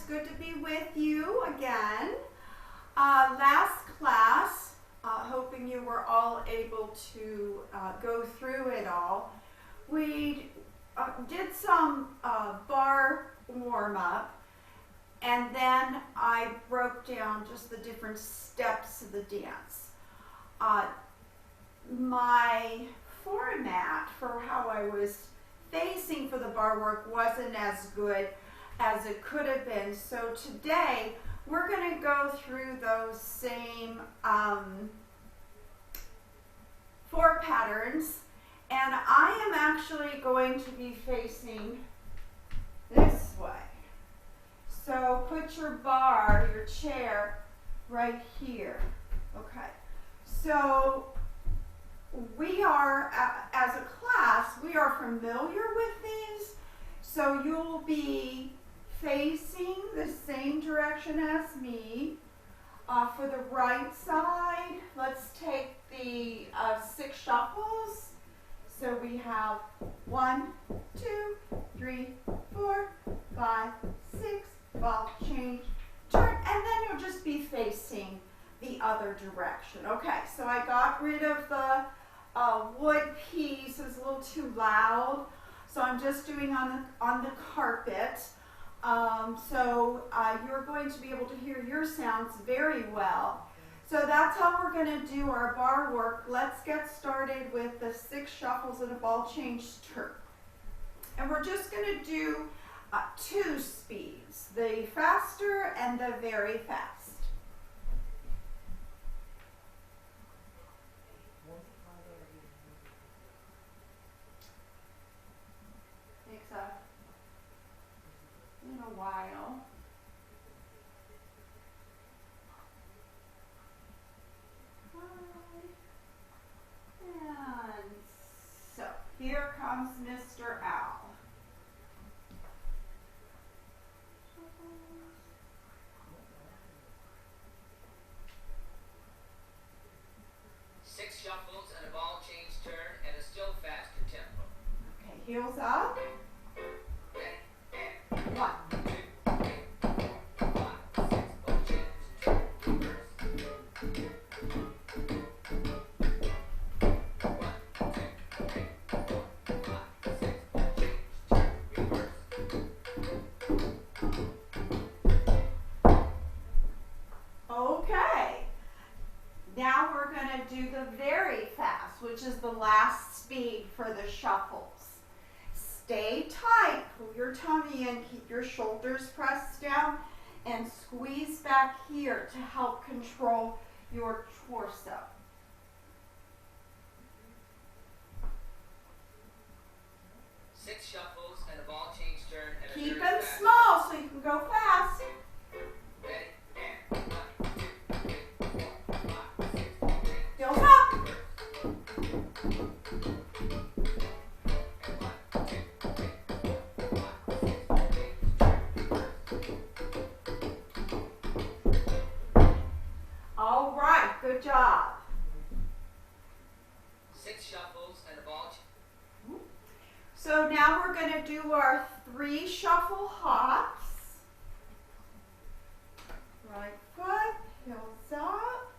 good to be with you again. Last class, hoping you were all able to go through it all. We did some bar warm-up, and then I broke down just the different steps of the dance. My format for how I was facing for the bar work wasn't as good as it could have been. So today we're going to go through those same 4 patterns, and I am actually going to be facing this way. So put your bar, your chair, right here. Okay. So we are, as a class, we are familiar with these. So you'll be facing the same direction as me. For the right side, let's take the 6 shuffles. So we have 1, 2, 3, 4, 5, 6, ball, change, turn, and then you'll just be facing the other direction. Okay, so I got rid of the wood piece. It was a little too loud, so I'm just doing on the carpet. So you're going to be able to hear your sounds very well. So that's how we're going to do our bar work. Let's get started with the 6 shuffles and a ball change turn. And we're just going to do 2 speeds, the faster and the very fast. Takes a while. And so here comes Mr. Owl. Six shuffles and a ball change turn and a still faster tempo. Okay, heels up. 1, 2, 3, 4, 5, 6, ball change, reverse. 1, 2, 3, 4, 5, 6, ball change, reverse. Okay, now we're going to do the very fast, which is the last speed for the shuffles. Stay tight, pull your tummy in, keep your shoulders pressed down, and squeeze back here to help control your torso. Six shuffles and a ball change turn and a Keep very them fast small so you can go fast. Ready? And 1, 2, 3, 4, 5, 6, ball change. Heels up. All right, good job. 6 shuffles and a ball change. So now we're going to do our 3 shuffle hops. Right foot, heels up,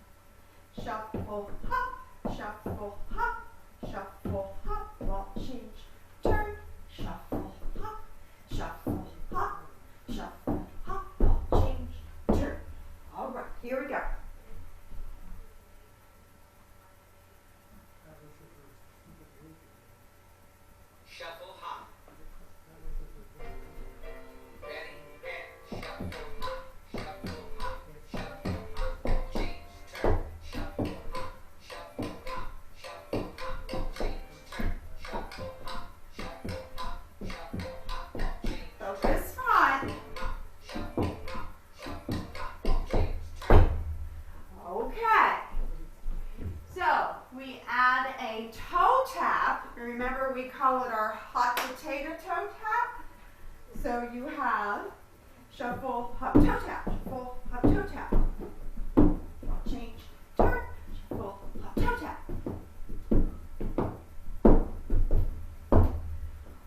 shuffle, hop, shuffle, hop, shuffle, hop, ball change, turn, shuffle, hop, shuffle, hop, shuffle, hop, ball change, turn. All right, here we go. Shuffle, hop. Ready? And shuffle, hop, shuffle, hop, shuffle, hop, change, turn, shuffle, hop, shuffle, hop, shuffle, hop, change, turn, shuffle, hop, shuffle, hop, shuffle, hop, change. Focus front. Shuffle, hop, shuffle, hop, change, turn. Okay. So we add a toe tap. Remember, we call it our hot potato toe tap. So you have shuffle, hop, toe tap, shuffle, hop, toe tap. Change, turn, shuffle, hop, toe tap.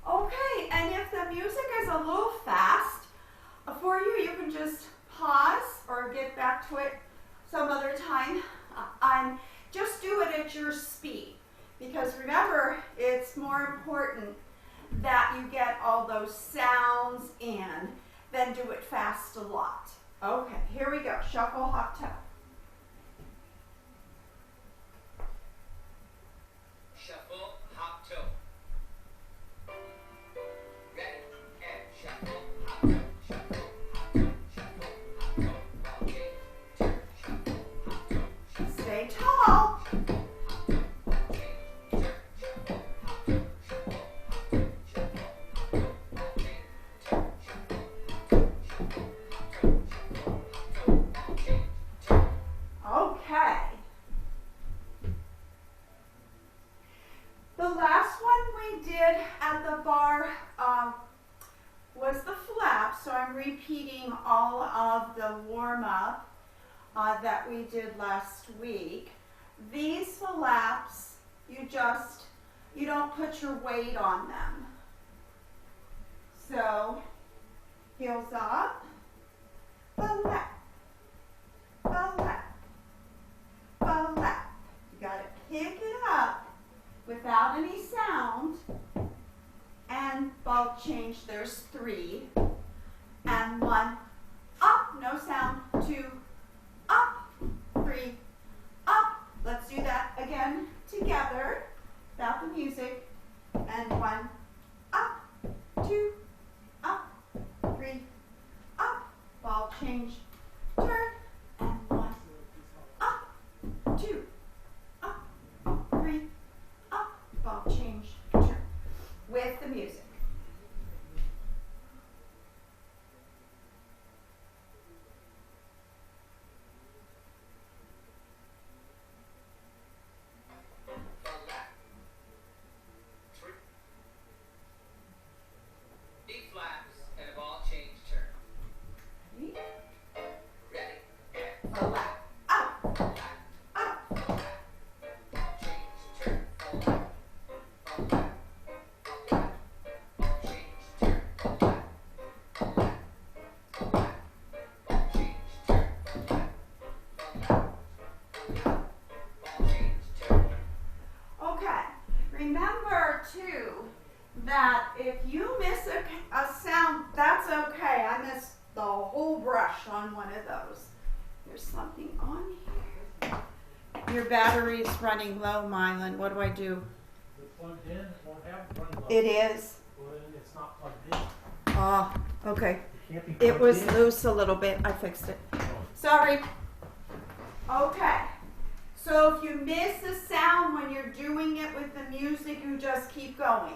Okay, and if the music is a little fast for you, you can just It's more important that you get all those sounds in than do it fast a lot. Okay, here we go. Shuffle, hop, toe. Shuffle, hop, toe. Ready, and shuffle, hop, toe. Shuffle, hop, toe. Shuffle, hop, toe. Ball change, turn. Shuffle, hop, toe. Shuffle, Stay tall. hop, toe. Ball change, turn. Shuffle, hop, toe. Shuffle, hop, toe. Shuffle, hop, toe. Ball change, turn. Shuffle, hop, toe. Shuffle, hop, toe. Shuffle, hop, toe. Ball change, turn. Okay. The last one we did at the bar was the flap, so I'm repeating all of the warm-up that we did last week. These flaps, you don't put your weight on them. So, heels up, flap, flap, flap. You gotta pick it up without any sound, and ball change, there's 3, and 1, up, no sound, 2, up, 3, up. Let's do that again together, without the music, and 1, up, 2, up, 3, up, ball change, turn, and 1, up, 2, up, 3, up, ball change, turn, with the music. Flap. 3. D flaps and a ball change turn. Ready? Ready, and Flap, up, flap, up, flap. Ball change turn. Flap, flap, flap. Ball change turn. Flap, flap, flap. Ball change turn. Flap, flap, flap. Ball change turn. Okay, remember too that if you miss a sound, that's okay. I missed the whole brush on one of those. There's something on here. Your battery's running low, Mylan. What do I do? It's plugged in, it won't have running low. It is. Well, then it's not plugged in. Oh, okay. It can't be It plugged was in. loose a little bit. I fixed it. Oh, Sorry. Okay. So if you miss a sound when you're doing it with the music, you just keep going.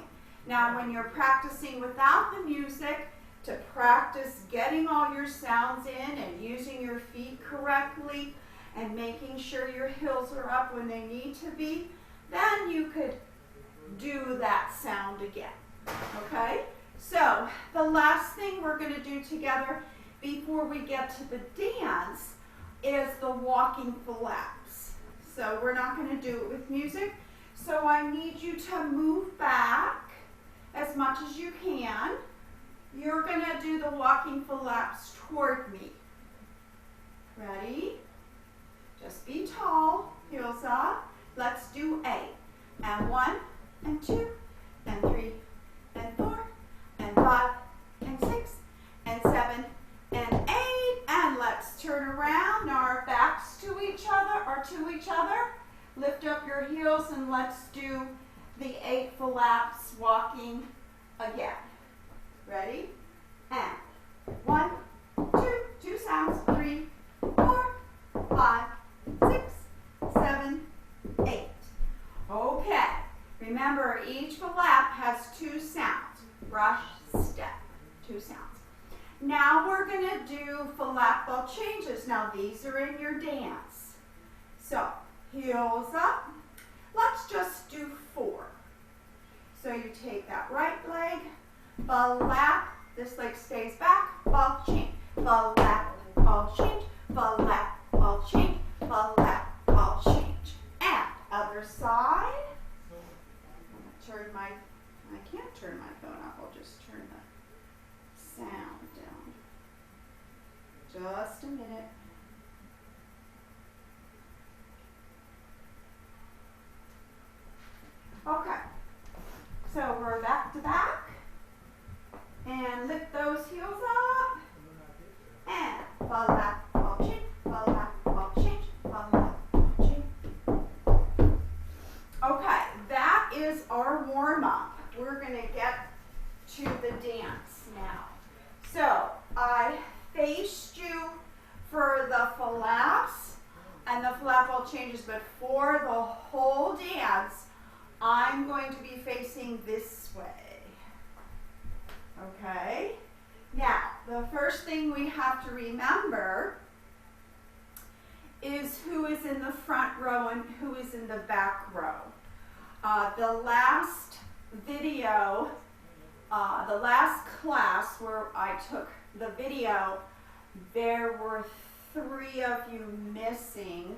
Now when you're practicing without the music, to practice getting all your sounds in and using your feet correctly and making sure your heels are up when they need to be, then you could do that sound again. Okay? So the last thing we're going to do together before we get to the dance is the walking flaps. So we're not going to do it with music. So I need you to move back as much as you can. You're going to do the walking flaps toward me. Ready? Just be tall, heels up. Let's do 8. And 1, and 2, and 3, and 4, and 5, and 6, and 7, and 8. And let's turn around. Now our backs to each other, or to each other. Lift up your heels and let's do the 8 flaps walking again. Ready? And 1, 2 sounds, 3, 4, 5, 6, 7, 8. Okay. Remember, each flap has 2 sounds. Brush, step, 2 sounds. Now we're going to do flap ball changes. Now these are in your dance. So, heels up. Let's just do 4. So you take that right leg, flap, this leg stays back, ball change, flap, ball change, flap, ball change, flap, ball change. And other side. I'm going to turn my, I can't turn my phone off, I'll just turn the sound down. Just a minute. Okay. we're going to get to the dance now. So I faced you for the flaps, and the flap all changes, but for the whole dance, I'm going to be facing this way. Okay? Now, the first thing we have to remember is who is in the front row and who is in the back row. The last video, the last class where I took the video, there were 3 of you missing.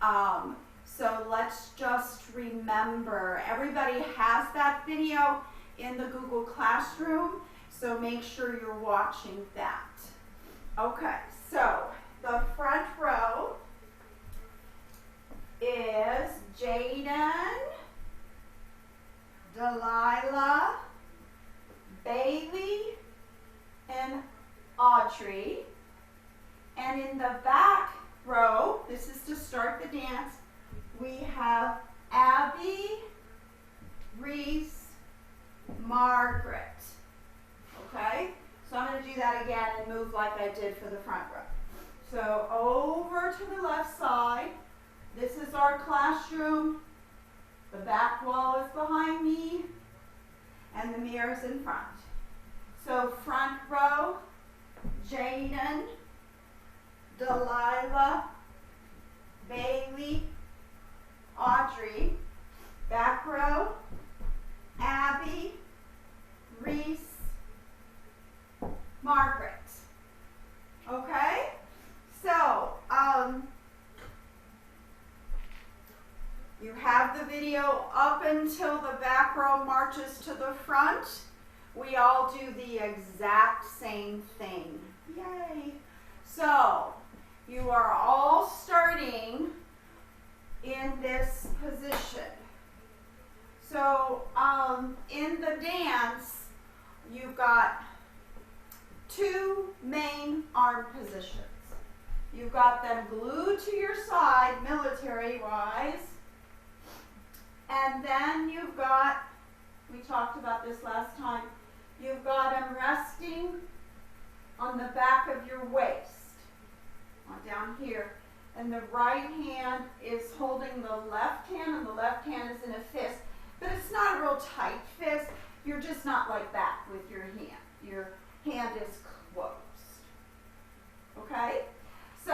So let's just remember, everybody has that video in the Google Classroom, so make sure you're watching that. Okay, so the front row is Jaden, Delilah, Bailey, and Audrey. And in the back row, this is to start the dance, we have Abby, Reese, Margaret. Okay? So I'm going to do that again and move like I did for the front row. So over to the left side. This is our classroom. The back wall is behind me, and the mirror is in front. So front row, Jaden, Delilah, Bailey, Audrey. Back row, Abby, Reese, Margaret. Okay? So, you have the video up until the back row marches to the front. We all do the exact same thing. Yay! So, you are all starting in this position. So, in the dance, you've got 2 main arm positions. You've got them glued to your side, military-wise. And then you've got, we talked about this last time, you've got them resting on the back of your waist, down here. And the right hand is holding the left hand, and the left hand is in a fist. But it's not a real tight fist. You're just not like that with your hand. Your hand is closed. Okay? So,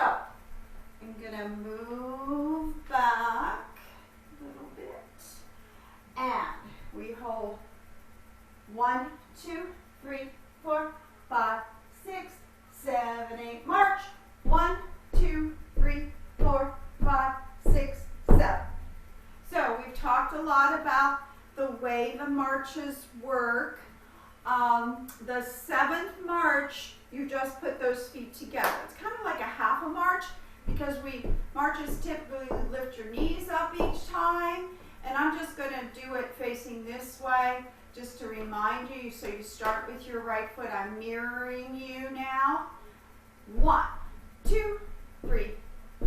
I'm going to move back a little bit. And we hold 1, 2, 3, 4, 5, 6, 7, 8. March. 1, 2, 3, 4, 5, 6, 7. So we've talked a lot about the way the marches work. The 7th march, you just put those feet together. It's kind of like a half a march because marches typically lift your knees up each time. And I'm just going to do it facing this way just to remind you. So you start with your right foot. I'm mirroring you now. 1, 2, 3,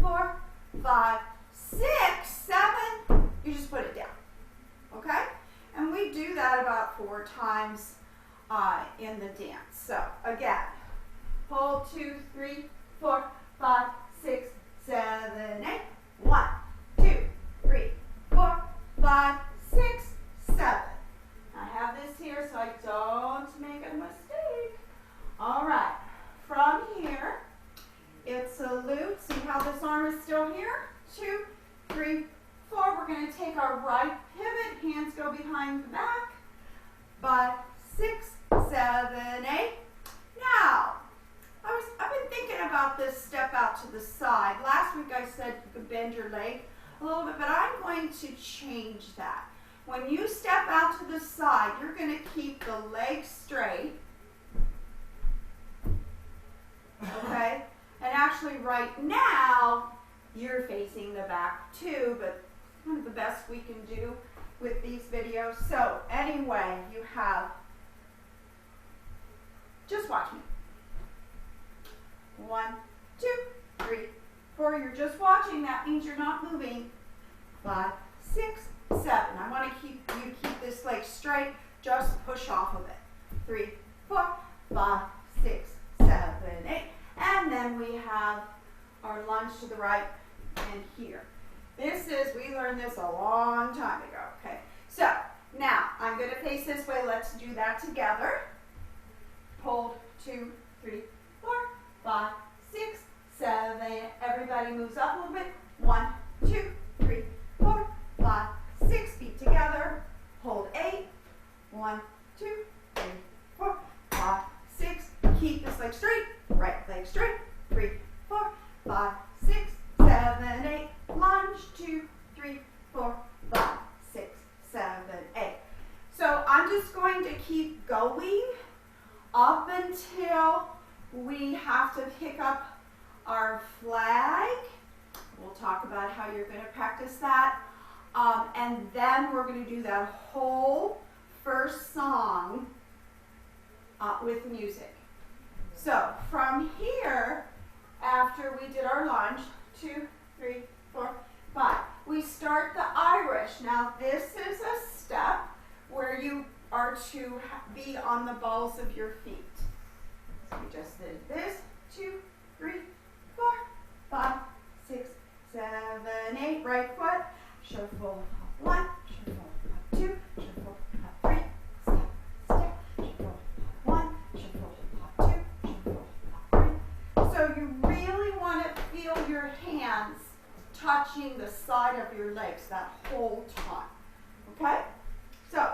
4, 5, 6, 7. You just put it down. Okay? And we do that about 4 times in the dance. So again, hold 2, 3, 4, 5, 6, 7, 8. 1, 2, 3, 4, 5, 6, 7. I have this here so I don't make a mistake. All right. From here, it's a loop. See how this arm is still here? 2, 3, 4. We're going to take our right pivot. Hands go behind the back. 5, 6, 7, 8. Now, I've been thinking about this step out to the side. Last week I said you could bend your leg a little bit, but I'm going to change that. When you step out to the side, you're going to keep the leg straight. Okay? And actually right now, you're facing the back too, but kind of the best we can do with these videos. So anyway, you have, just watch me. 1, 2, 3, 4. You're just watching. That means you're not moving. 5, 6, 7. I want to keep this leg straight. just push off of it. 3, 4, 5, 6, 7, 8. And then we have our lunge to the right and here. We learned this a long time ago, okay? So, now, I'm going to face this way. Let's do that together. Hold, 2, 3, 4, 5, 6, 7. Everybody moves up a little bit. 1, 2, 3, 4, 5, 6. Feet together. Hold 8. 1, 2, 3, 4, 5, 6. Keep this leg straight. Right leg straight. 3, 4, 5, 6, 7, 8. Lunge. 2, 3, 4, 5, 6, 7, 8. So I'm just going to keep going up until we have to pick up our flag. We'll talk about how you're going to practice that. And then we're going to do that whole first song with music. So from here, after we did our lunge, 2, 3, 4, 5, we start the Irish. Now this is a step where you are to be on the balls of your feet. So we just did this, 2, 3, 4, 5, 6, 7, 8. Right foot, shuffle 1, shuffle 2, shuffle 3, step, step, shuffle 1, shuffle 2, shuffle 3. So you really want to feel your hands touching the side of your legs that whole time. Okay? So,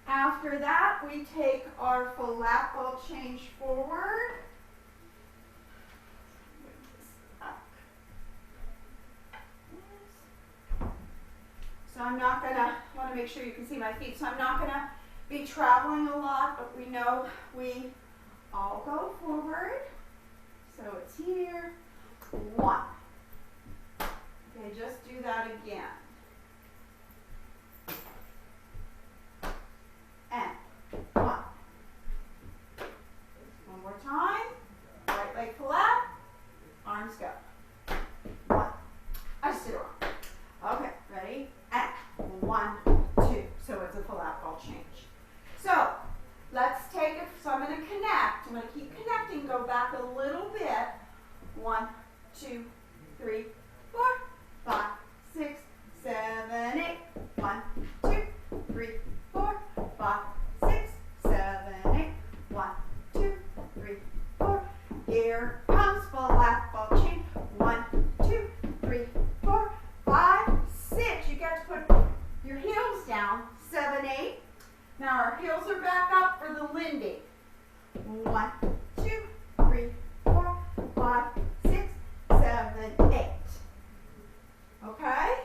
after that, we take our full lap ball change forward. So I'm not going to, want to make sure you can see my feet, so I'm not going to be traveling a lot, but we know we all go forward. So it's here. 1. Okay, just do that again. And 1. One more time. Right leg flat. Arms go. 1. I just did it wrong. Okay, ready? And 1, 2. So it's a full lap ball change. So let's take it. So I'm going to connect. I'm going to keep connecting. Go back a little bit. 1, 2, 3, 4, 5, 6, 7, 8. 1, 2, 3, 4, 5, 6, 7, 8. 1, 2, 3, 4. Here comes full lap ball change. 1, 2, 3, 4, 5, 6. You got to put your heels down. 7, 8. Now our heels are back up for the Lindy. 1, 2, 3, 4, 5, 6, 7, 8. Okay?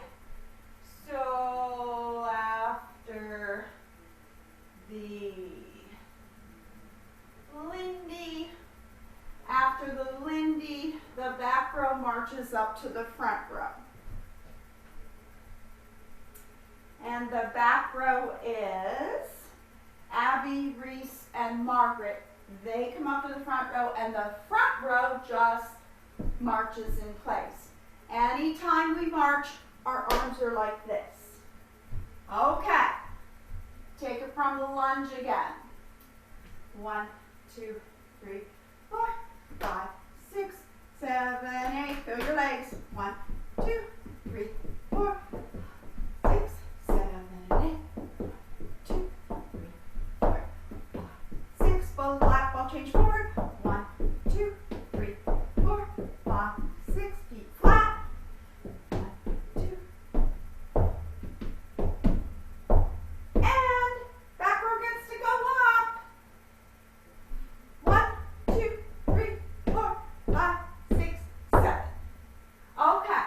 So after the Lindy, the back row marches up to the front row. And the back row is Abby, Reese, and Margaret. They come up to the front row, and the front row just marches in place. Anytime we march, our arms are like this. Okay. Take it from the lunge again. 1, 2, 3, 4, 5, 6, 7, 8. Feel your legs. 1, 2, 3, 4, 6, 7, 8. 2, 3, 4, 5, 6. Full lap ball change forward. 1, 2, 3, 4, 5, 6. Feet flat. 1, 2. And back row gets to go up. 1, 2, 3, 4, 5, 6, 7. Okay.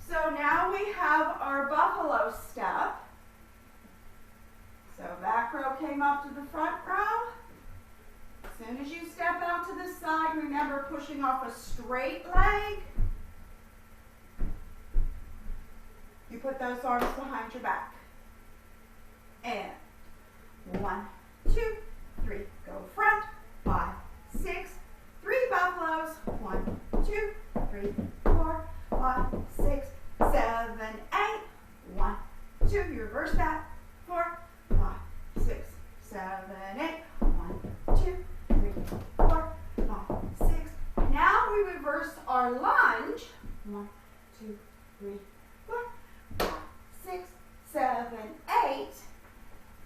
So now we have our buffalo step. So back row came up to the front row. As soon as you step out to the side, remember pushing off a straight leg. You put those arms behind your back. And 1, 2, 3, go front, 5, 6, 3 buffaloes, 1, 2, 3, 4, 5, 6, 7, 8. 1, 2. You reverse that. 4, 5, 6, 7, 8. 1, 2, 3, 4, 5, 6. Now we reverse our lunge. 1, 2, 3, 4, 5, 6, 7, 8.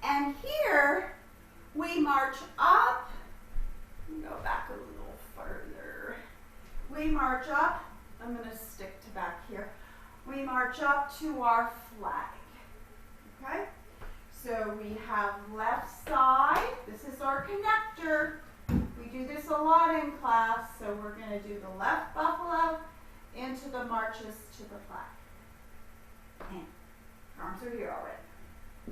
And here we march up. Go back a little further. We march up. I'm going to stick to back here. We march up to our flag. Okay? So we have left side. This is our connector. We do this a lot in class, so we're going to do the left buffalo into the marches to the flag. And arms are here already.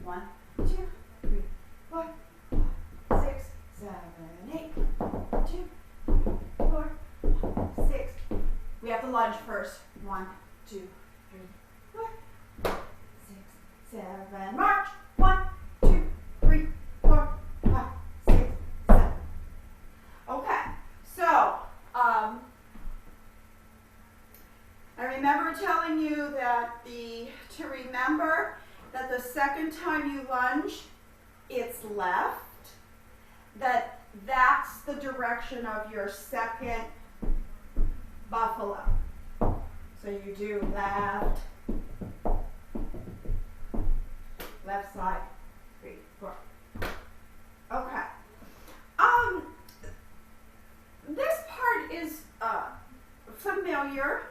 1, 2, 3, 4, 5, 6, 7, 8. 2, 3, 4, 5, 6. We have to lunge first. 1, 2, 3, 4, 5, 6, 7. March. 1, 2, 3, 4, 5, 6, 7. Okay, so I remember telling you that to remember that the second time you lunge, it's left. That's the direction of your second buffalo. So you do left, left side, 3, 4. Okay. This part is familiar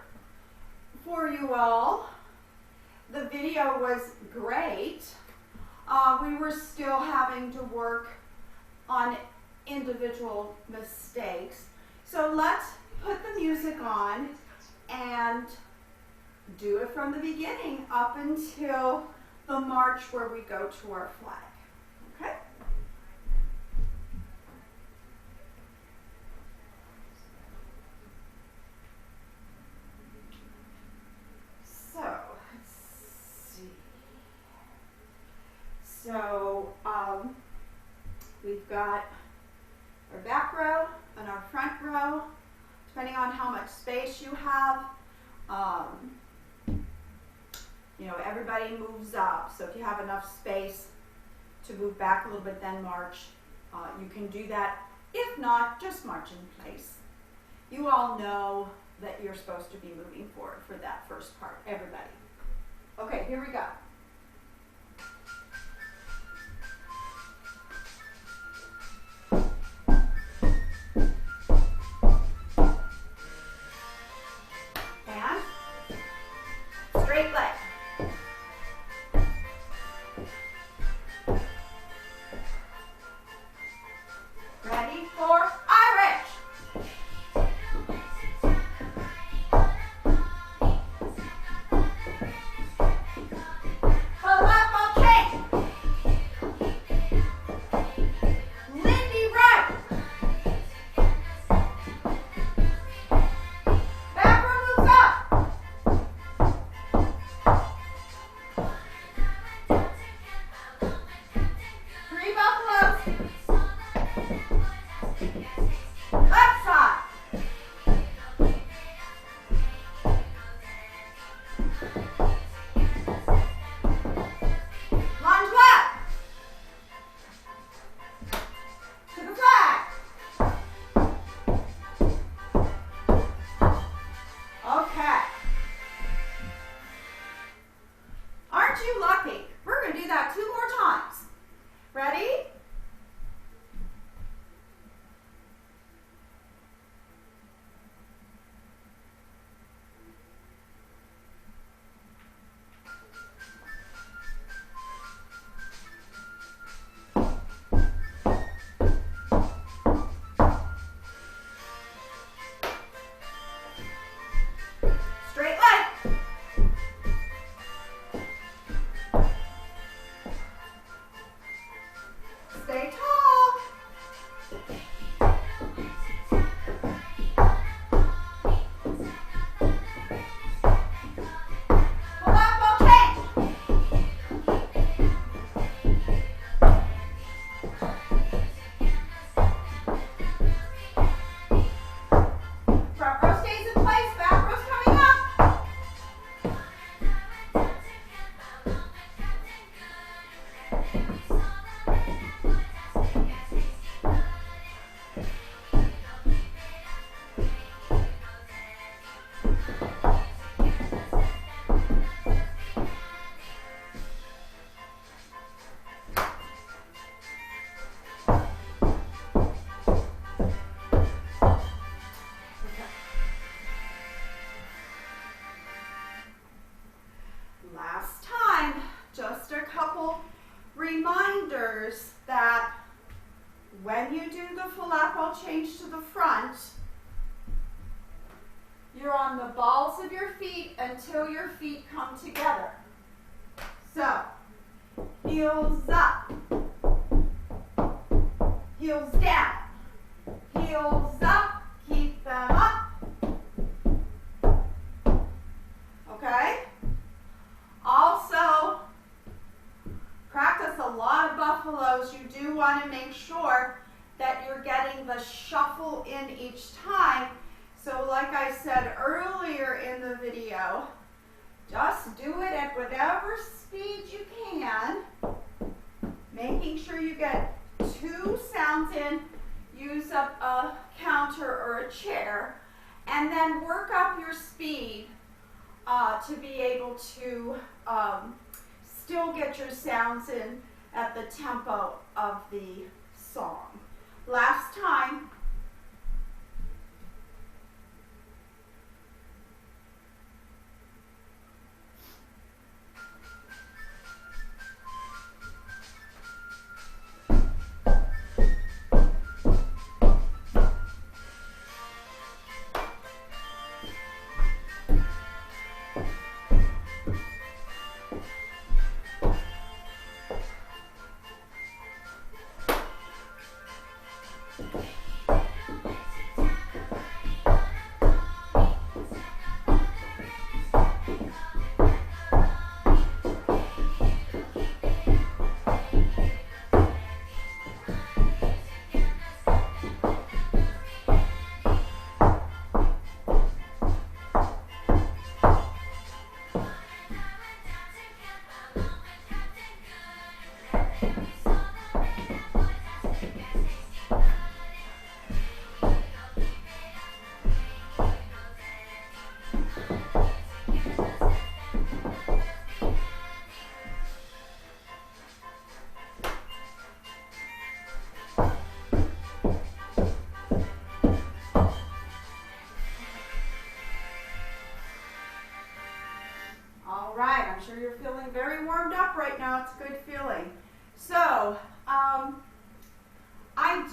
for you all. The video was great. We were still having to work on individual mistakes. So let's put the music on and do it from the beginning up until the march where we go to our flag. Okay? So, let's see. So, we've got our back row and our front row, depending on how much space you have. Everybody moves up. So if you have enough space to move back a little bit, then march. You can do that. If not, just march in place. You all know that you're supposed to be moving forward for that first part, everybody. Okay, here we go. And straight leg. Ready for Irish. Falafel chain. Lindy right. Back row moves up. Three buffaloes. Left side. Lunge left. To the flag. Okay. Aren't you lucky? We're going to do that 2 more times. Ready? Straight leg. up, I'll change to the front. You're on the balls of your feet until your feet come together. So, heels up, heels down, heels up, keep them up. Okay? Also, practice a lot of buffaloes. You do want to make sure that you're getting the shuffle in each time. So like I said earlier in the video, just do it at whatever speed you can, making sure you get 2 sounds in, use up a counter or a chair, and then work up your speed to be able to still get your sounds in at the tempo of the song. Last time. I'm sure you're feeling very warmed up right now. It's a good feeling. So, I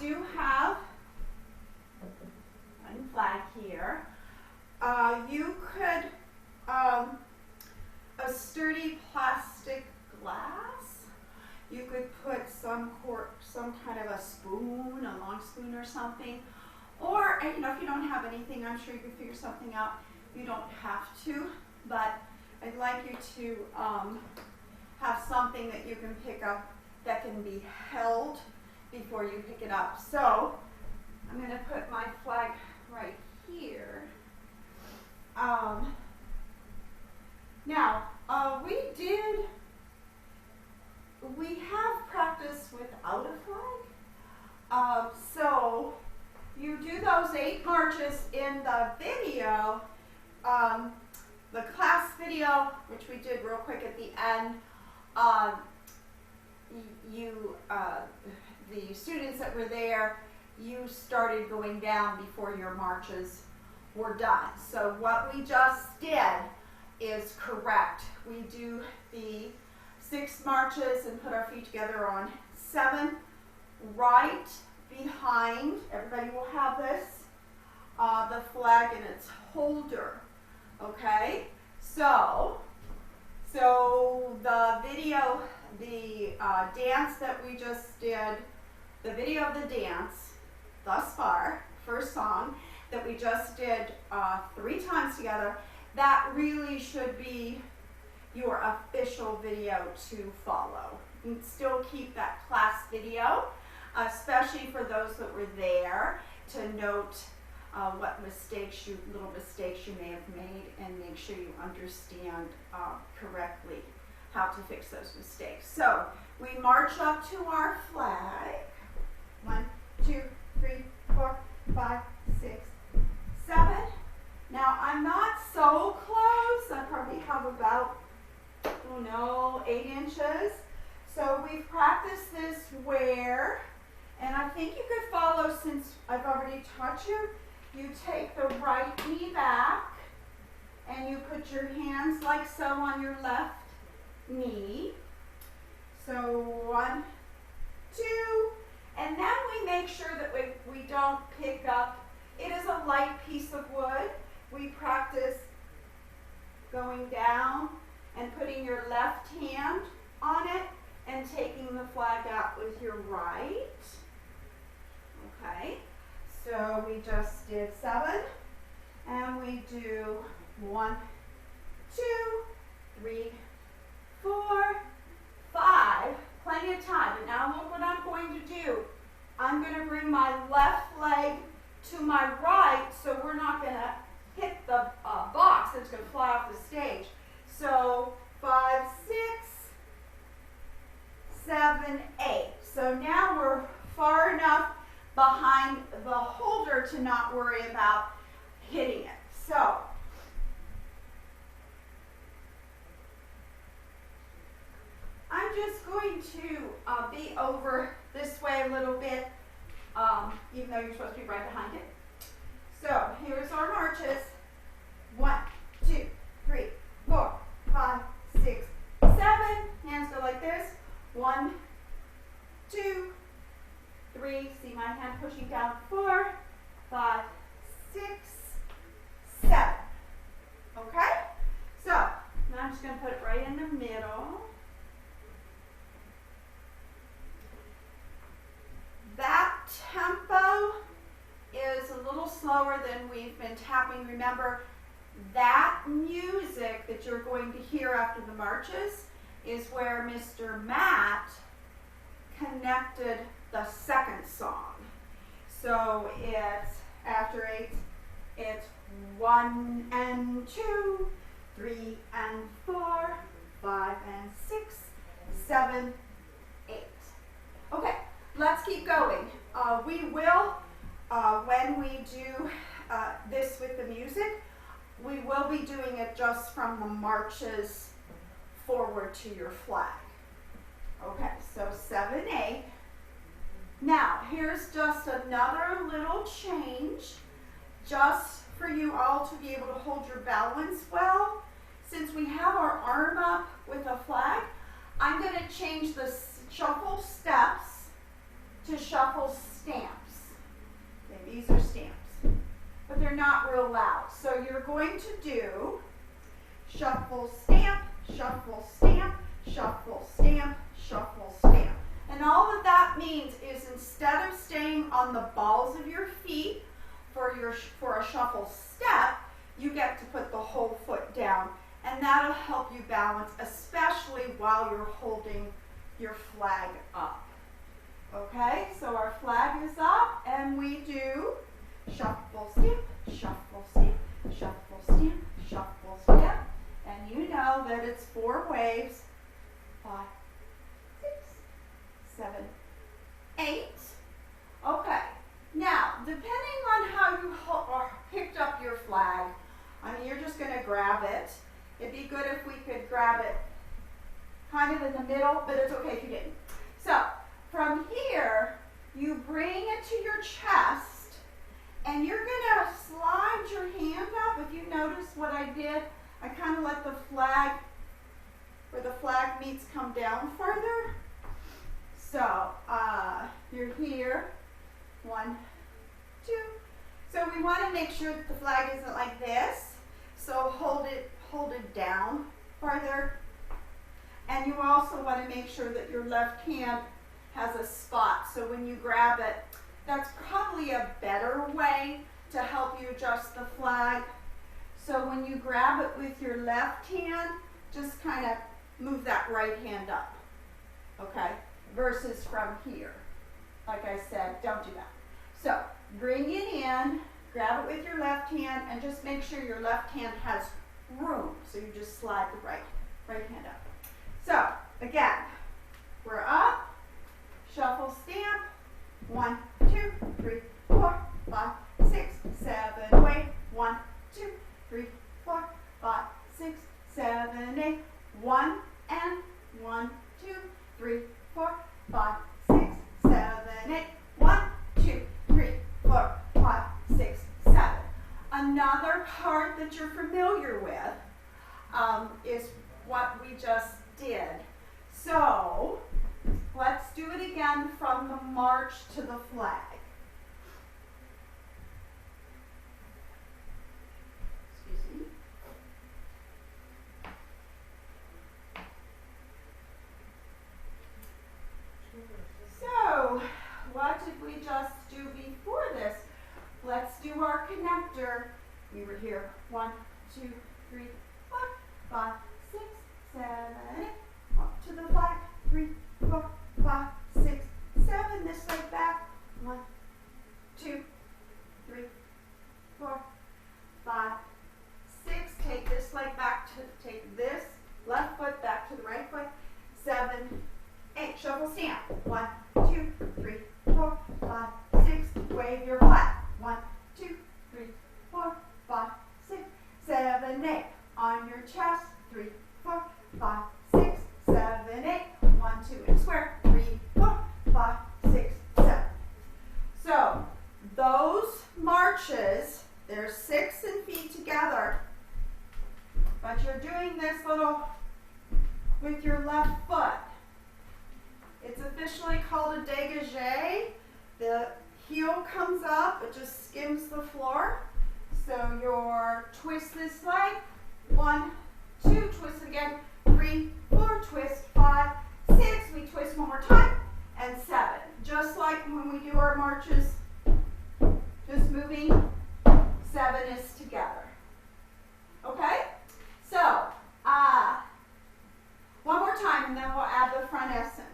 do have one flag here. You could, a sturdy plastic glass. You could put some kind of a spoon, a long spoon or something. Or, if you don't have anything, I'm sure you can figure something out. You don't have to, but I'd like you to have something that you can pick up that can be held before you pick it up. So I'm going to put my flag right here. Now, we have practice without a flag. So you do those 8 marches in the video. The class video, which we did real quick at the end, the students that were there, you started going down before your marches were done. So what we just did is correct. We do the 6 marches and put our feet together on 7, right behind, everybody will have this, the flag and its holder. Okay, so the video, the dance that we just did, the video of the dance thus far, first song that we just did 3 times together, that really should be your official video to follow. You can still keep that class video, especially for those that were there, to note what little mistakes you may have made, and make sure you understand correctly how to fix those mistakes. So we march up to our flag. 1, 2, 3, 4, 5, 6, 7. Now I'm not so close. I probably have about 8 inches. So we've practiced this where, and I think you could follow since I've already taught you. You take the right knee back and you put your hands like so on your left knee. So 1, 2, And then we make sure that we don't pick up, it is a light piece of wood. We practice going down and putting your left hand on it and taking the flag out with your right. Okay, so we just did 7, and we do 1, 2, 3, 4, 5. Plenty of time. But now look what I'm going to do. I'm going to bring my left leg to my right, so we're not going to hit the box that's going to fly off the stage. So 5, 6, 7, 8. So now we're far enough behind the holder to not worry about hitting it. So I'm just going to be over this way a little bit, even though you're supposed to be right behind it. So here's our marches. 1, 2, 3, 4, 5, 6, 7. Hands go like this. 1, 2, 3. See my hand pushing down. 4, 5, 6, 7. Okay? So now I'm just going to put it right in the middle. That tempo is a little slower than we've been tapping. Remember, that music that you're going to hear after the marches is where Mr. Matt connected the second song. So it's after 8, it's 1 and 2, 3 and 4, 5 and 6, 7, 8. Okay. Let's keep going. We will, when we do this with the music, we will be doing it just from the marches forward to your flag. Okay, so 7, 8. Now, here's just another little change, just for you all to be able to hold your balance well. Since we have our arm up with a flag, I'm going to change the shuffle steps to shuffle stamps. Okay, these are stamps, but they're not real loud. So you're going to do shuffle, stamp, shuffle, stamp, shuffle, stamp, shuffle, stamp. And all that that means is instead of staying on the balls of your feet for a shuffle step, you get to put the whole foot down, and that'll help you balance, especially while you're holding your flag up. Okay, so our flag is up, and we do shuffle, stamp, shuffle, stamp, shuffle, stamp, shuffle, stamp. And you know that it's 4 waves. 5, 6, 7, 8. Okay, now, depending on how you picked up your flag, I mean, you're just going to grab it. It'd be good if we could grab it kind of in the middle, but it's okay if you didn't. So, from here, you bring it to your chest, and you're going to slide your hand up. If you notice what I did, I kind of let the flag, where the flag meets, come down further. So, you're here. 1, 2. So we want to make sure that the flag isn't like this. So hold it down farther. And you also want to make sure that your left hand has a spot. So when you grab it, that's probably a better way to help you adjust the flag. So when you grab it with your left hand, just kind of move that right hand up, okay? Versus from here. Like I said, don't do that. So bring it in, grab it with your left hand, and just make sure your left hand has room. So you just slide the right hand up. So again, we're up, shuffle, stamp, 1, 2, 3, 4, 5, 6, 7, 8, 1, 2, 3, 4, 5, 6, 7, 8, 1 and 1, 2, 3, 4, 5, 6, 7, 8, 1, 2, 3, 4, 5, 6, 7. Another part that you're familiar with is what we just did. So let's do do it again from the march to the flag. Excuse me. So, what did we just do before this? Let's do our connector. We were here. 1, 2, 3, 4, 5, 6, 7, 8. Up to the flag. 3, 4, 5, 6, 7. This leg back. 1, 2, 3, 4, 5, 6. Take this leg back to take this left foot back to the right foot. 7, 8. Shuffle stand. 1, 2, 3, 4, 5, 6. Wave your flag. 1, 2, 3, 4, 5, 6, 7, 8. On your chest. 3, 4, 5, 6, 7, 8. 1, 2, and square. 3, 4, 5, 6, 7. So those marches, there's 6 in feet together, but you're doing this little with your left foot. It's officially called a dégagé. The heel comes up, it just skims the floor. So your twist this leg, 1, 2, twist again, 3, 4, twist, 5, 6, we twist one more time, and 7. Just like when we do our marches, just moving, 7 is together. Okay? So, one more time and then we'll add the front essence.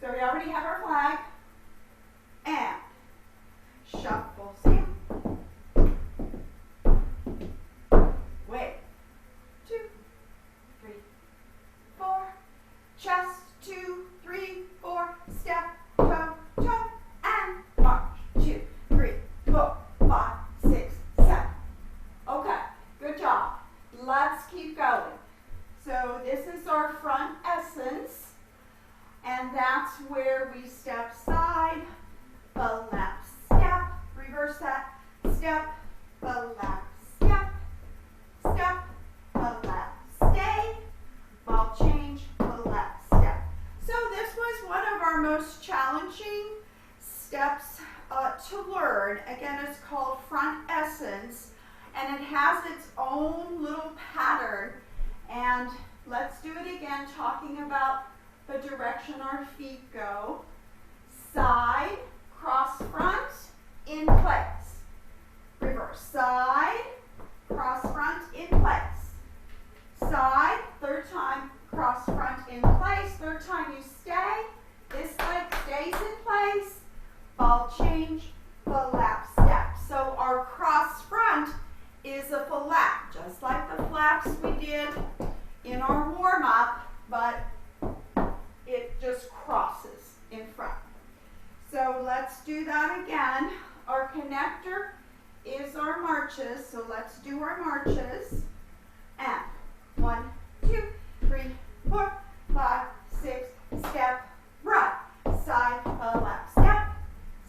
So we already have our flag, and shuffle, stand. Wait, 2, 3, 4, chest, 2, 3, 4, step, toe, toe, and march, 2, 3, 4, 5, 6, 7. Okay, good job. Let's keep going. So this is our front essence. And that's where we step side, the left step, reverse that, step, the left step, step, the left stay, ball change, the left step. So this was one of our most challenging steps to learn. Again, it's called front essence, and it has its own little pattern. And let's do it again, talking about the direction our feet go. Side, cross front, in place. Reverse. Side, cross front, in place. Side, third time, cross front, in place. Third time you stay. This leg stays in place. Ball change, the lap step. So our cross front is a flap, just like the flaps we did in our warm-up, but it just crosses in front. So let's do that again. Our connector is our marches, so let's do our marches. And 1, 2, 3, 4, 5, 6, step, right. Side, the lap step,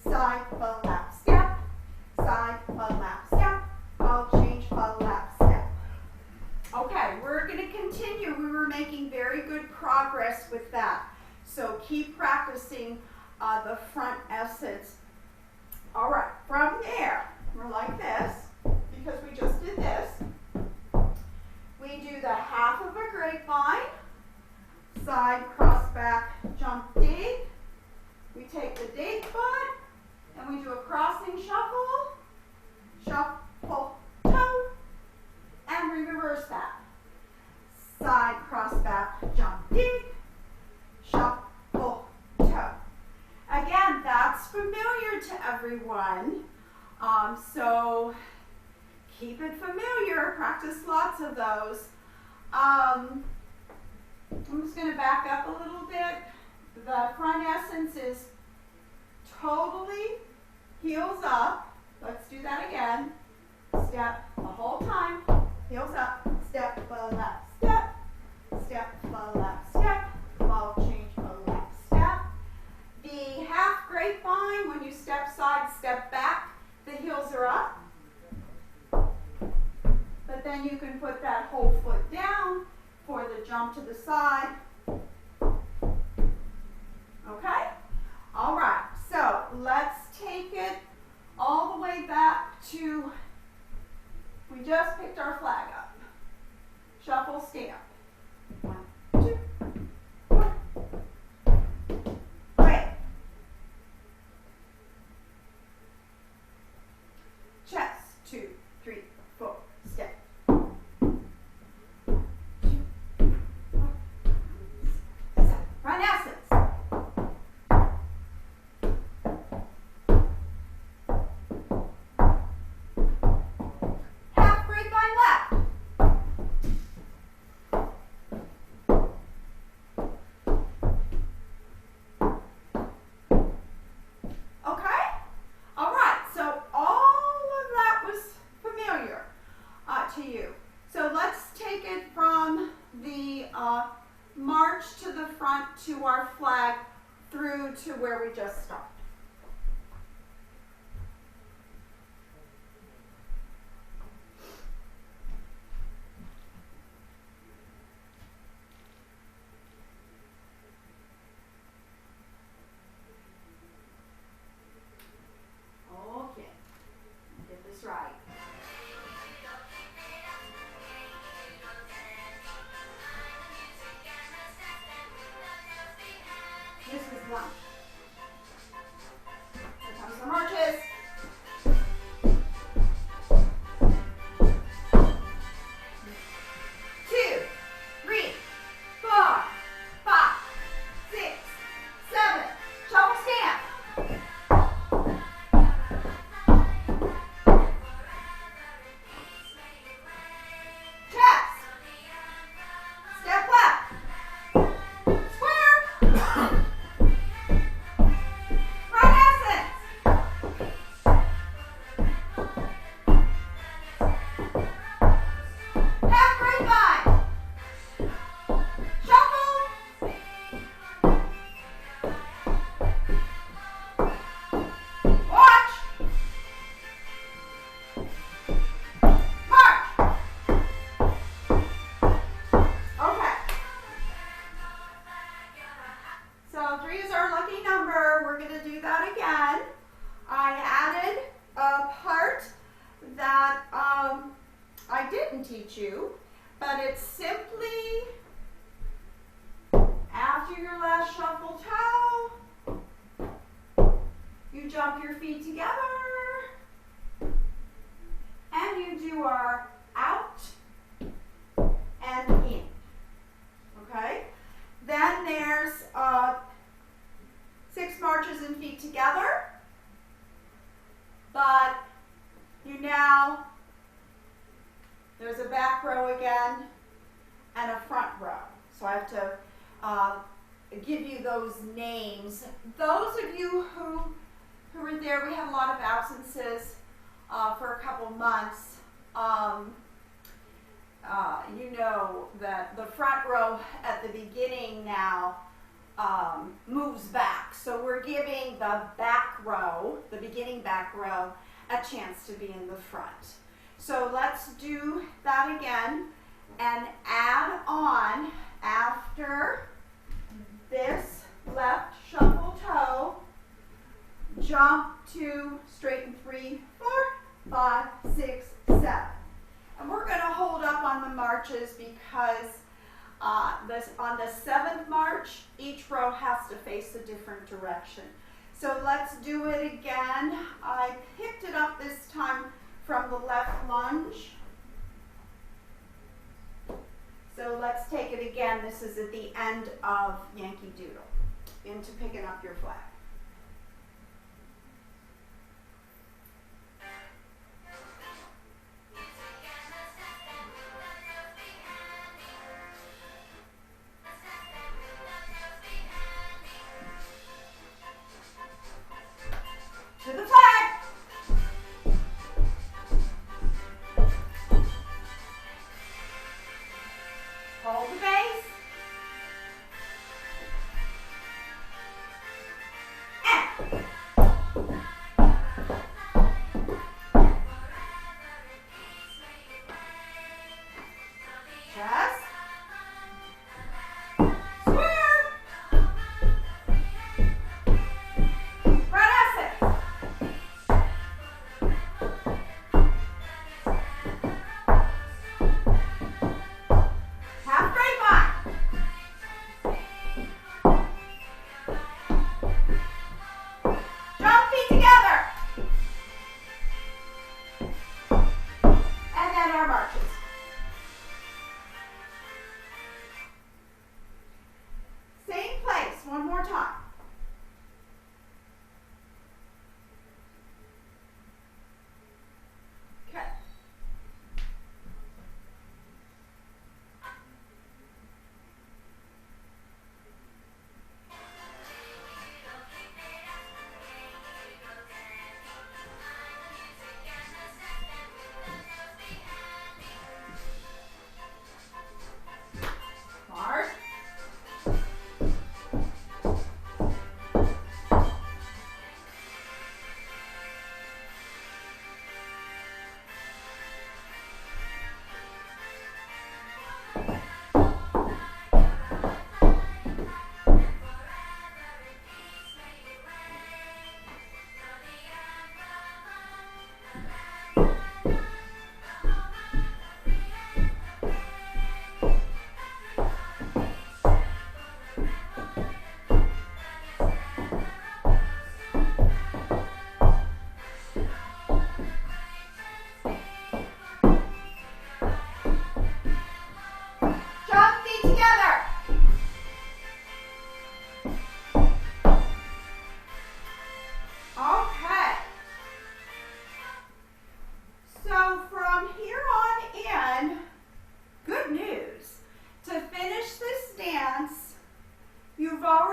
side, the lap step, side, the lap step, ball change, the lap step. Okay, we're going to continue. We were making very good progress with that. So keep practicing the front essence. All right, from there, we're like this, because we just did this. We do the half of a grapevine, side, cross, back, jump, dig. We take the dig foot, and we do a crossing shuffle, shuffle, toe, and we reverse that. Side, cross, back, jump, dig, shuffle, toe. Again, that's familiar to everyone, so keep it familiar. Practice lots of those. I'm just going to back up a little bit. The front essence is totally heels up. Let's do that again. Step the whole time. Heels up. Step the left step. Step the left step. Ball change the left step. The half grapevine, when you step side, step back, the heels are up. But then you can put that whole foot down for the jump to the side. Okay? All right, so let's take it all the way back to, we just picked our flag up. Shuffle, stamp. 1, 2, 4. Great. Chest, 2, 3, 4, step. 2, 4, 7. Renaissance. Half grapevine left. Okay? All right, so all of that was familiar to you. So let's take it from the march to the front to our flag through to where we just stopped. Okay, get this right. This is 1. Here comes the marches. 2, 3, 4, 5, 6, 7. Shuffle stamp. Chest. Step left. Square. Renaissance. Half grapevine. Shuffle. Watch. March. Okay. So 3 is our lucky number. We're going to do that again. I added a part that I didn't teach you, but it's simply after your last shuffle toe, you jump your feet together and you do our out and in. Okay? Then there's 6 marches and feet together, but you now, there's a back row again and a front row. So I have to give you those names. Those of you who were there, we had a lot of absences for a couple months. You know that the front row at the beginning now moves back. So we're giving the back row, the beginning back row, a chance to be in the front. So let's do that again and add on after this left shuffle toe, jump to straighten 3, 4, 5, 6, 7. And we're going to hold up on the marches because on the 7th march, each row has to face a different direction. So let's do it again. I picked it up this time from the left lunge. So let's take it again. This is at the end of Yankee Doodle, into picking up your flag. To the flag. Hold the base.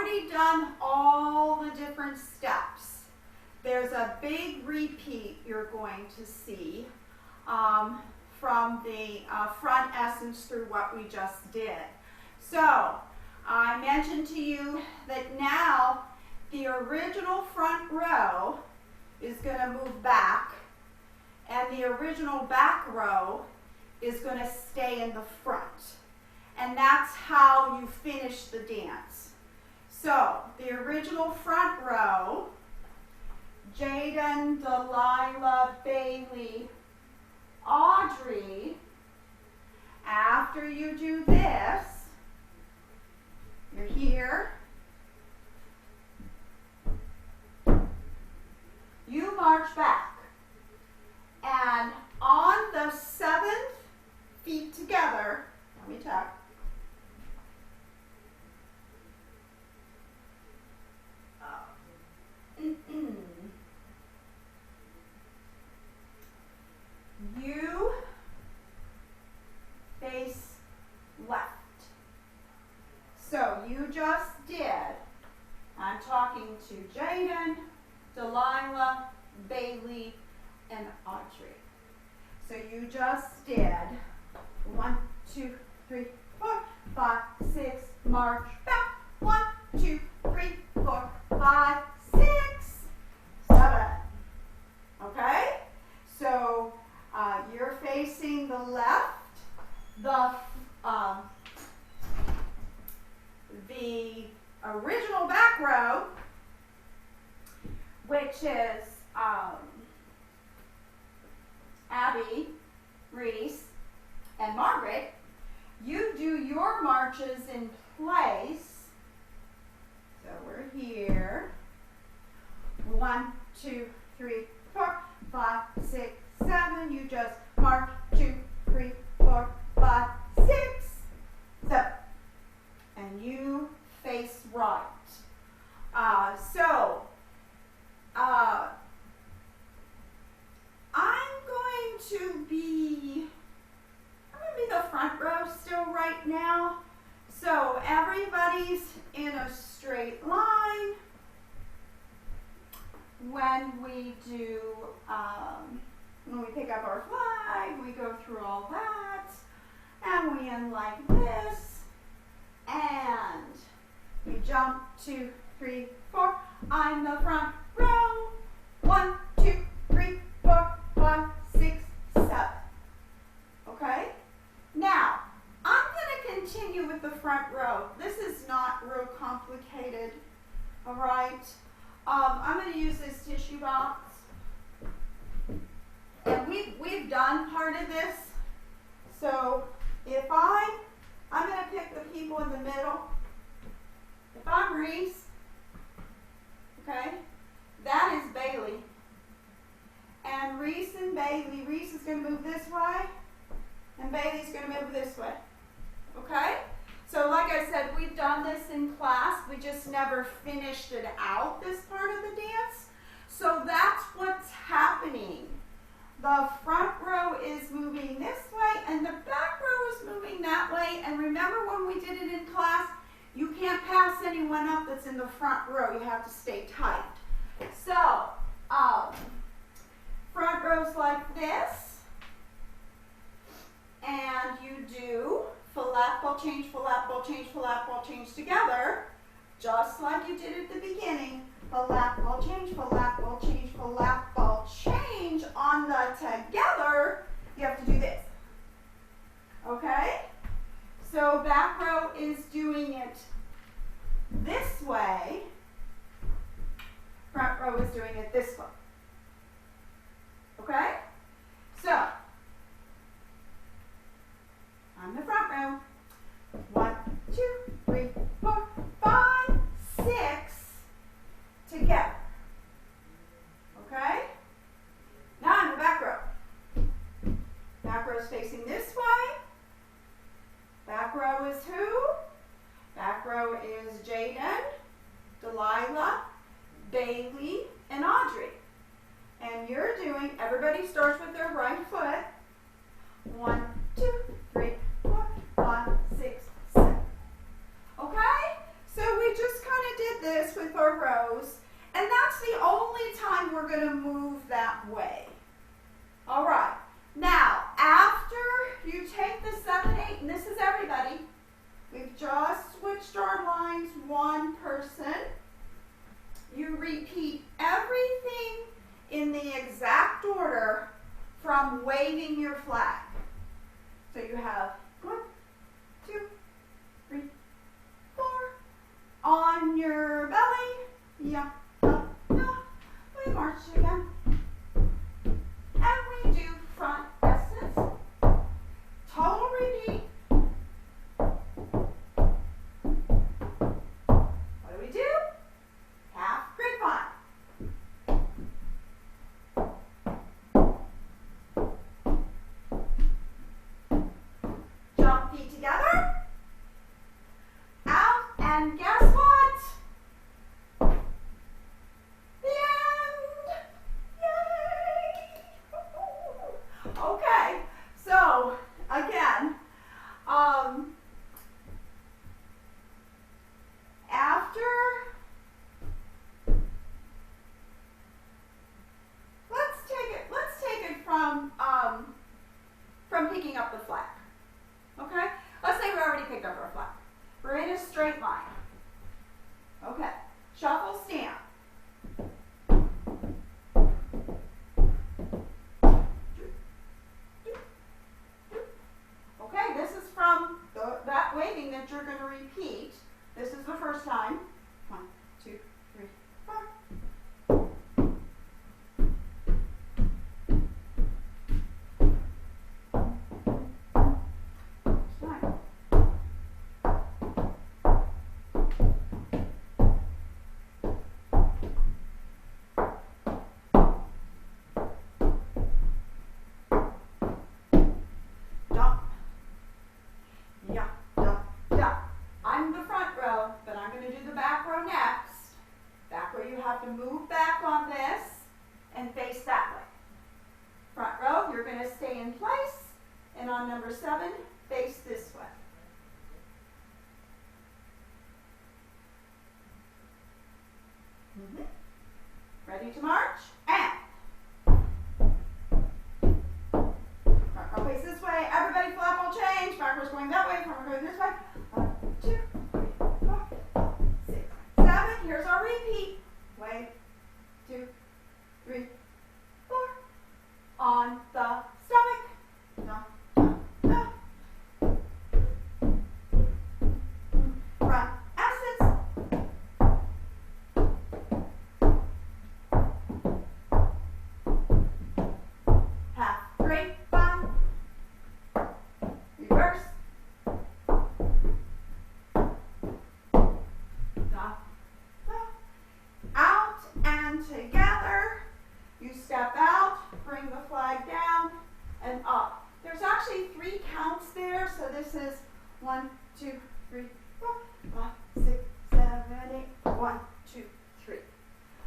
already done all the different steps. There's a big repeat you're going to see from the front essence through what we just did. So I mentioned to you that now the original front row is going to move back, and the original back row is going to stay in the front. And that's how you finish the dance. So the original front row, Jaden, Delilah, Bailey, Audrey, after you do this, you're here, you march back, and on the 7th feet together, let me check. You face left. So you just did, I'm talking to Jaden, Delilah, Bailey, and Audrey. So you just did 1, 2, 3, 4, 5, 6, march back. 1, 2, 3, 4, 5, 6, 7. Okay? So you're facing the left. The original back row, which is Abby, Reese, and Margaret, you do your marches in place. So we're here. 1, 2, 3, 4, 5, 6, 7. You just march 2, 3, 4, 5, 6, 7. And you face right. I'm going to be the front row still right now. So everybody's in a straight line. When we do, when we pick up our flag, we go through all that, and we end like this, and we jump 2, 3, 4. I'm the front row. 1, 2, 3, 4, 5, 6, 7. Okay? Now, I'm going to continue with the front row. This is not real complicated, all right? I'm going to use this tissue box. And we've done part of this. So if I'm going to pick the people in the middle. If I'm Reese, okay, that is Bailey. And Reese and Bailey, Reese is going to move this way, and Bailey's going to move this way. Okay? So like I said, we've done this in class. We just never finished it out, this part of the dance. So that's what's happening. The front row is moving this way, and the back row is moving that way. And remember when we did it in class, you can't pass anyone up that's in the front row. You have to stay tight. So, front row's like this. And you do flat ball change, flat ball change, flat ball change together, just like you did at the beginning. Flat ball change, flat ball change, flat ball change. On the together, you have to do this. Okay? So back row is doing it this way. Front row is doing it this way. Okay? So, on the front row. 1, 2, 3, 4, 5, 6 together. Okay? Now on the back row. Back row is facing this way. Back row is who? Back row is Jaden, Delilah, Bailey, and Audrey. And you're doing, everybody starts with their right foot. 1, 2, 3, 4, 5, 6, 7. Okay? So we just kind of did And guess what? The end! Yay! Okay, so again, after, let's take it from picking up the flag. Okay? Let's say we already picked up our flag. We're in a straight line. Okay. Shuffle, stand. Okay, this is from that waving that you're going to repeat. This is the first time. 1, 2, 3, 4. I'm the front row, but I'm going to do the back row next. Back row, you have to move back on this and face that way. Front row, you're going to stay in place, and on number 7, face this way. Ready to march? And front row face this way. Everybody flap will change. Back row's going that way. Front row going this way. 1, 2, 3, 4, 6, 7. Here's our repeat. Wait. 2, 3, 4. On the stomach. No. Front essence. Half grapevine. Reverse. Out and together. You step out, bring the flag down and up. There's actually 3 counts there, so this is 1, 2, 3, 4, 5, 6, 7, 8. 1, 2, 3.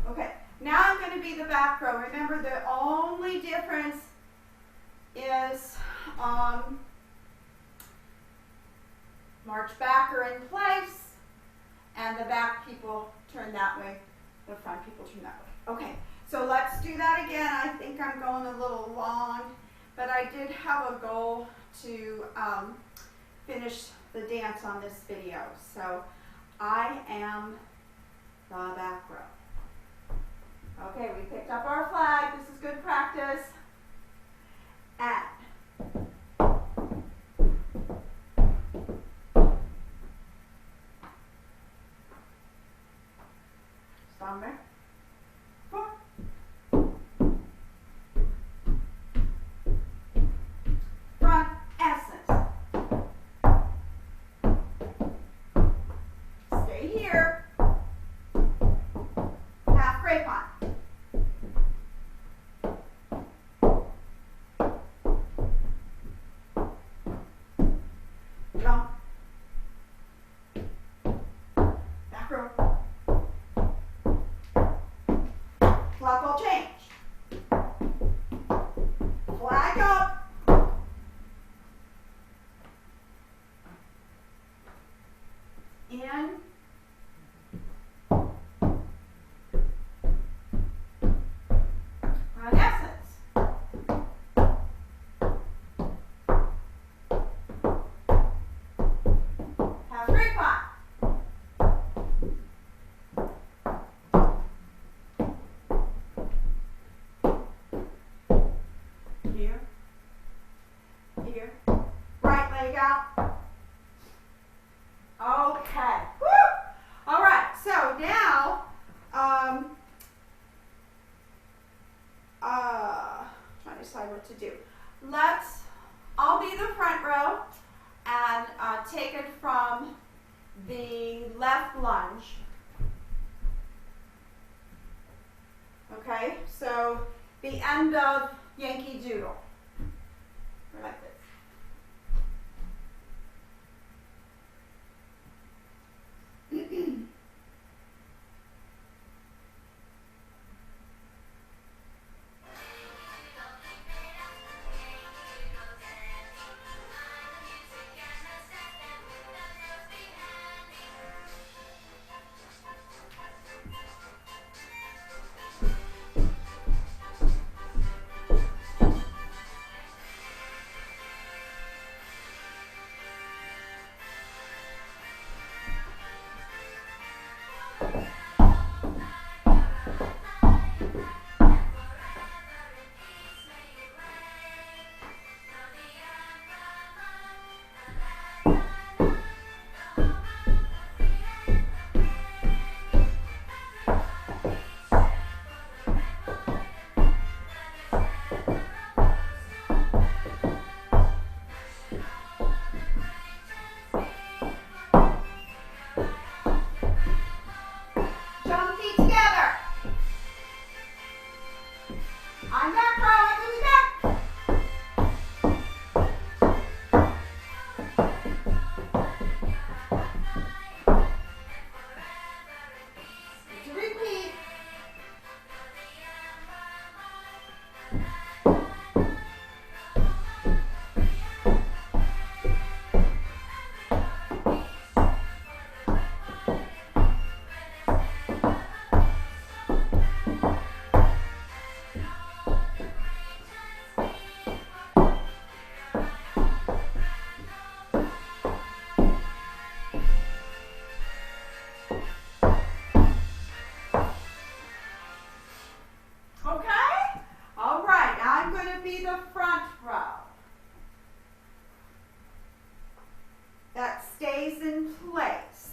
Okay, now I'm going to be the back row. Remember, the only difference is march back or in place, and the back people turn that way, the front people turn that way. Okay, so let's do that again. I think I'm going a little long, but I did have a goal to finish the dance on this video. So I am the back row. Okay, we picked up our flag. This is good practice. And stand there. 4. Front essence. Stay here. Half grapevine. Jump. Back row. Flap will change. Flag up. In. Front essence. Half grapevine. Here. Here. Right leg out. Okay. Woo! All right. So now, trying to decide what to do. I'll be the front row and take it from the left lunge. Okay. So the end of Yankee Doodle. Like this.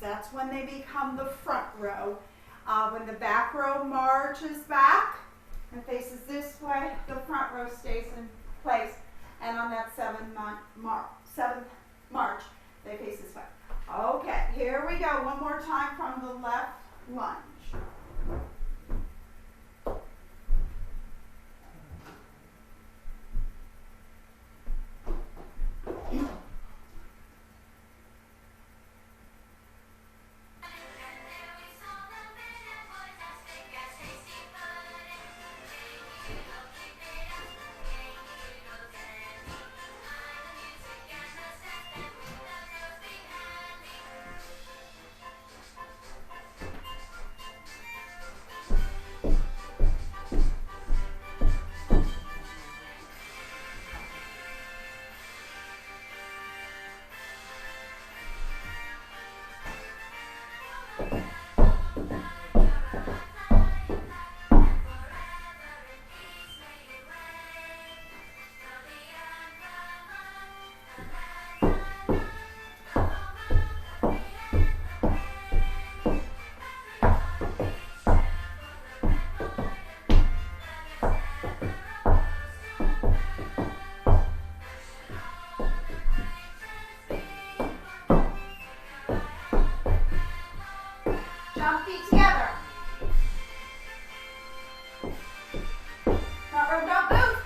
That's when they become the front row. When the back row marches back and faces this way, the front row stays in place. And on that seventh march, they face this way. Okay, here we go. One more time from the left lunge. Jump feet together. Front row, don't move.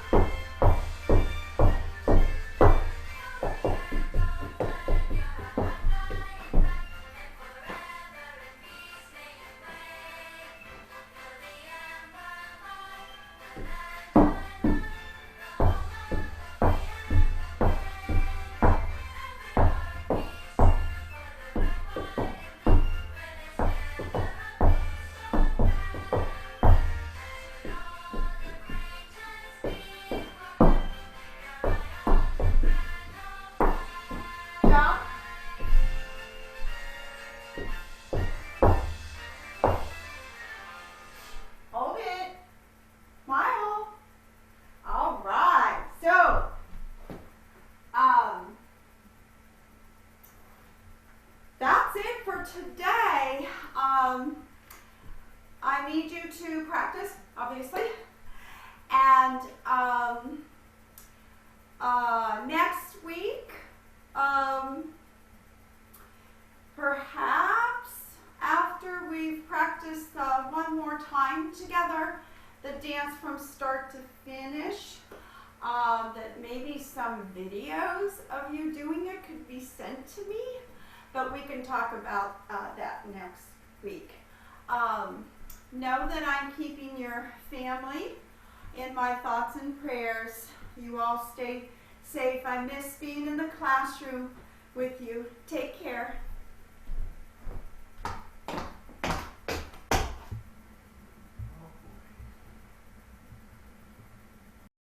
Jump. Hold it. Smile. All right. So, that's it for today. I need you to practice, obviously, and next week, perhaps after we've practiced one more time together, the dance from start to finish, that maybe some videos of you doing it could be sent to me, but we can talk about that next week. Know that I'm keeping your family in my thoughts and prayers. You all stay safe. I miss being in the classroom with you. Take care.